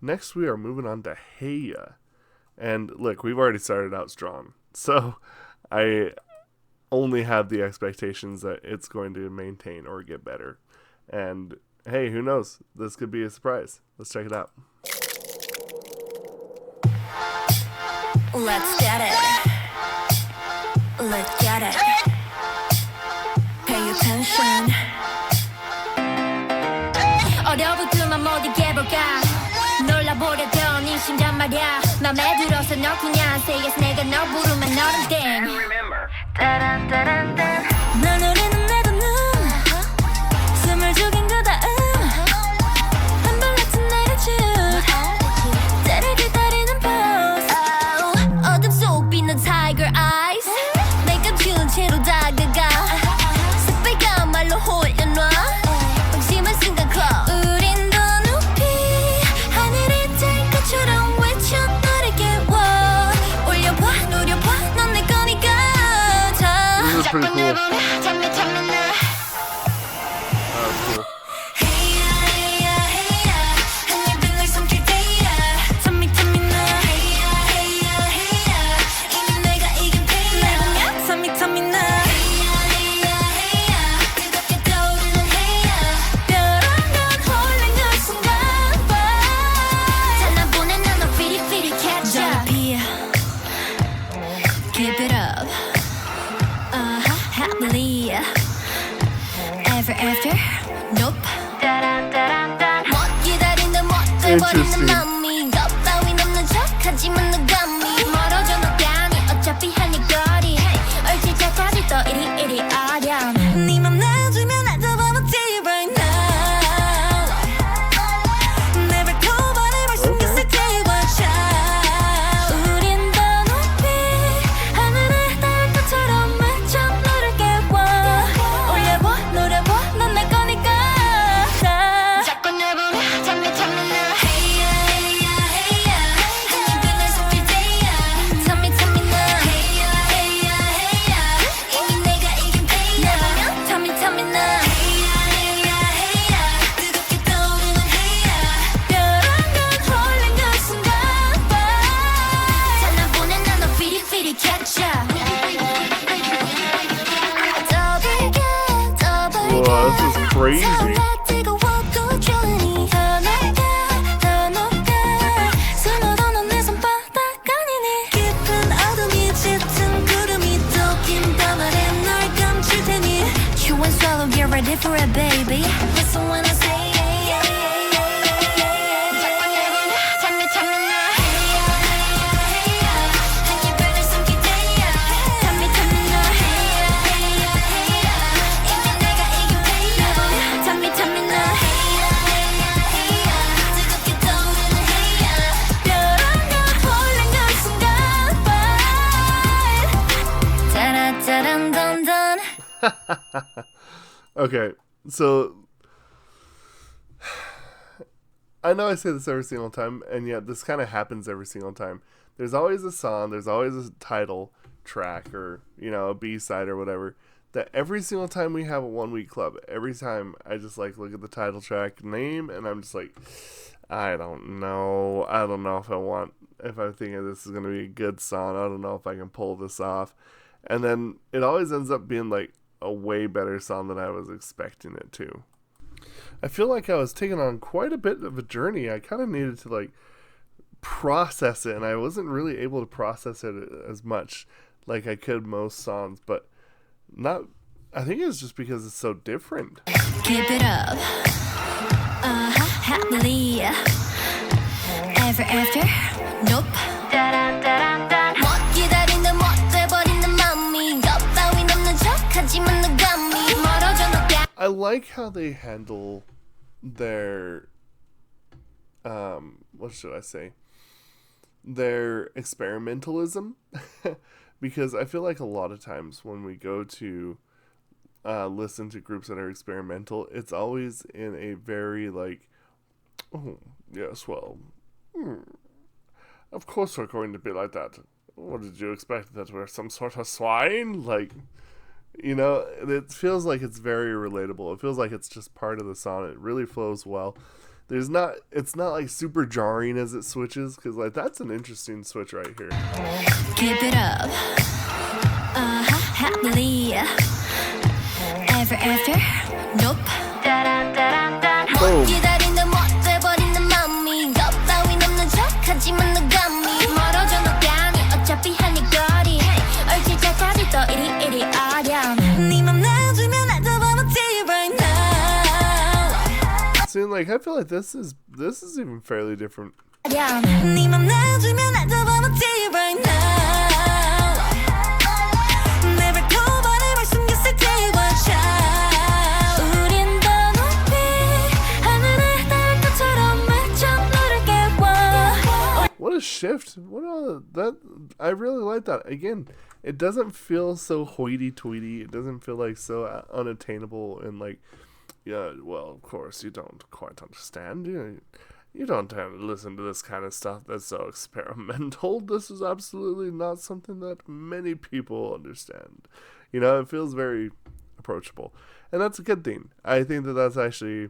Next, we are moving on to Heya. And look, we've already started out strong. So I only have the expectations that it's going to maintain or get better. And hey, who knows? This could be a surprise. Let's check it out. Let's get it. Let's get it. Pay attention. 어려부터만 못 이겨볼까 놀라보려던 네 심장 말야 맘에 들어서 너 그냥 say yes 내가 너 부르면 너는 땡 따란따란딴 널 노리는 내도 눈 숨을 죽인 그 다음 한발 같은 나의 춤 때를 기다리는 pose 어둠 속 빛난 tiger eyes 내가 준 채로 다가가 새빨간 말로 홀려놔 방심한 순간 close 우린 더 높이 하늘이 될 것처럼 외쳐 너를 깨워 올려봐 노려봐 넌 내 거니까 This is pretty cool. 잠이 잠이 나 Cool. Heya heya heya 한 입을 널 삼킬 때야 잠이 잠이 나 Heya heya heya 이미 내가 이긴 패야 잠이 잠이 나 Heya heya heya 뜨겁게 떠오르는 Heya 벼랑간 홀린 그 순간 잔나보낸 난 너 feel it feel it catch up Keep it up happily ever after nope 못 기다린다 못 돼버리는 맘이 겁 따윈 없는 척하지만 누감이 멀어져 너가니 어차피 할 일 거리 얼질 차까지 또 이리 어렴 네맘 놔주면 날 잡아먹지 right now 내 발톱안에 벌써 있을 tewatch out 우린 더 높이 하늘에 닿을 것처럼 외쳐 너를 깨워 올려봐 노려봐 넌 내 거니까 자꾸 날 보면 잠이 잠이 나 Heya heya heya 한 입을 날 삼킬 때야 잠이 잠이 나 Heya heya heya 이미 내가 이긴 패야 잠이 잠이 나 Heya heya heya 뜨겁게 떠오르는 Heya 벼랑간 홀린 그 순간 잔나보낸 난 너 feel it feel it catch up Wow, this is crazy. Ready for it, baby. Listen when I say yeah, yeah, yeah, yeah. 자꾸 날 보면 잠이 잠이 나. Heya, heya, heya. 한 입을 날 삼킬 때야. 잠이 잠이 나. Heya, heya, heya. 이미 내가 이긴 패야. 잠이 잠이 나. Heya, heya, heya. 뜨겁게 떠오르는 Heya. 벼랑간 홀린 그 순간 따라따란단단. Okay, so I know I say this every single time, and yet this kind of happens every single time. There's always a song, there's always a title track, or, you know, a B-side or whatever, that every single time we have a 1 week club, every time I just like look at the title track name, and I'm just like, I don't know if I'm thinking this is going to be a good song, I don't know if I can pull this off. And then it always ends up being like a way better song than I was expecting it to. I feel like I was taking on quite a bit of a journey. I kind of needed to like process it, and I wasn't really able to process it as much like I could most songs, but not, I think it's just because it's so different. Keep it up. Happily ever after nope 못 기다린다 못 돼버리는 맘이 겁 따윈 없는 척하지만 누감이 멀어져 너가 I like how they handle their what should I say? Their experimentalism. Because I feel like a lot of times when we go to listen to groups that are experimental, it's always in a very like, oh, yes, well, of course we're going to be like that. What did you expect? That we're some sort of swine? Like, you know, it feels like it's very relatable. It feels like it's just part of the song. It really flows well. it's not like super jarring as it switches, because like that's an interesting switch right here. Keep it up. Happily. Ever after? Nope. Boom. 기다린다 못돼버리는 맘이 겁 따윈 없는 척하지만 너감이 멀어져 너가니 어차피 할 일 거리 얼지자까지 또 이리 아련 네맘 놔주면 나도 버벅지 right now. See, like I feel like this is even fairly different. 네맘 놔주면 나도 버벅지 right now. Never cover을 말 숨겼을 때와 우린 더 높이 하늘에 닿을 것처럼 맞춰 너를 깨워. What a shift! What all that? I really like that. Again, it doesn't feel so hoity-toity. It doesn't feel like so unattainable and like, yeah. Well, of course, you don't quite understand. You don't have to listen to this kind of stuff that's so experimental. This is absolutely not something that many people understand. It feels very approachable, and that's a good thing. I think that that's actually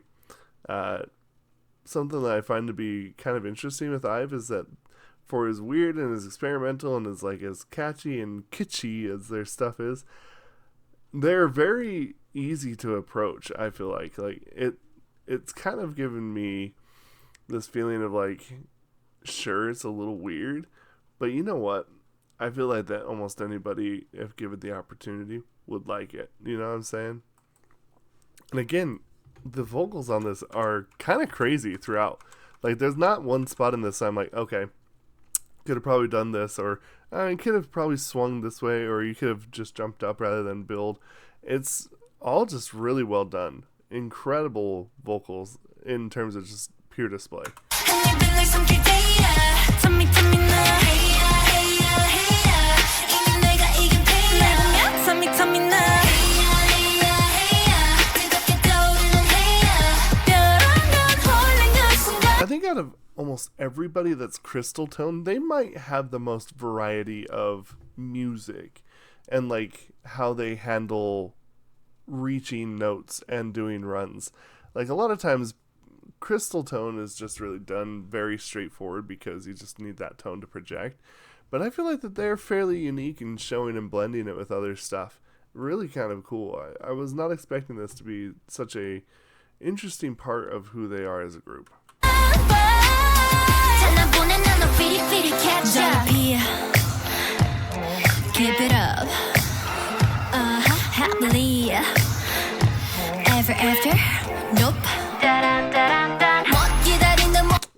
something that I find to be kind of interesting with IVE, is that for as weird and as experimental and as catchy and kitschy as their stuff is, they're very easy to approach. I feel like it's kind of given me this feeling of like, sure, it's a little weird, but you know what? I feel like that almost anybody, if given the opportunity, would like it. You know what I'm saying? And again, the vocals on this are kind of crazy throughout. Like, there's not one spot in this I'm like, okay, could have probably done this, or you could have probably swung this way, or you could have just jumped up rather than build. It's all just really well done. Incredible vocals in terms of just pure display. I think out of almost everybody that's crystal tone, they might have the most variety of music and like how they handle reaching notes and doing runs. Like a lot of times crystal tone is just really done very straightforward because you just need that tone to project. But I feel like that they're fairly unique in showing and blending it with other stuff. Really kind of cool. I was not expecting this to be such a interesting part of who they are as a group. Keep it up. Happily. Ever after? Nope.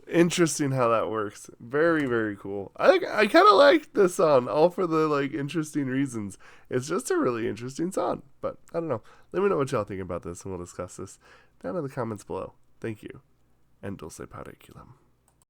Interesting how that works. Very, very cool. I kind of like this song, all for the like interesting reasons. It's just a really interesting song, but I don't know. Let me know what y'all think about this, and we'll discuss this down in the comments below. Thank you, and dulce pariculum.